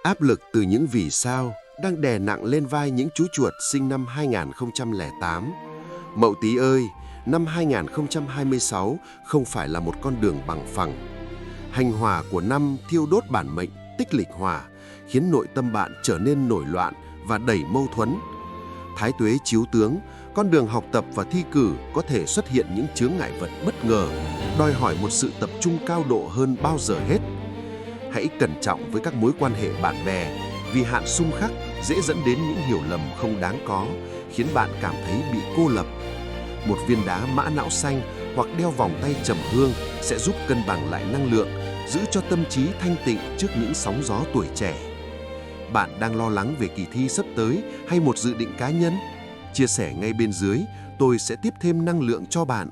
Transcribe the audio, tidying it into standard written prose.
Áp lực từ những vì sao đang đè nặng lên vai những chú chuột sinh năm 2008. Mậu Tý ơi, năm 2026 không phải là một con đường bằng phẳng. Hành hỏa của năm thiêu đốt bản mệnh tích lịch hỏa, khiến nội tâm bạn trở nên nổi loạn và đầy mâu thuẫn. Thái tuế chiếu tướng, con đường học tập và thi cử có thể xuất hiện những chướng ngại vật bất ngờ, đòi hỏi một sự tập trung cao độ hơn bao giờ hết. Hãy cẩn trọng với các mối quan hệ bạn bè, vì hạn xung khắc dễ dẫn đến những hiểu lầm không đáng có, khiến bạn cảm thấy bị cô lập. Một viên đá mã não xanh hoặc đeo vòng tay trầm hương sẽ giúp cân bằng lại năng lượng, giữ cho tâm trí thanh tịnh trước những sóng gió tuổi trẻ. Bạn đang lo lắng về kỳ thi sắp tới hay một dự định cá nhân? Chia sẻ ngay bên dưới, tôi sẽ tiếp thêm năng lượng cho bạn.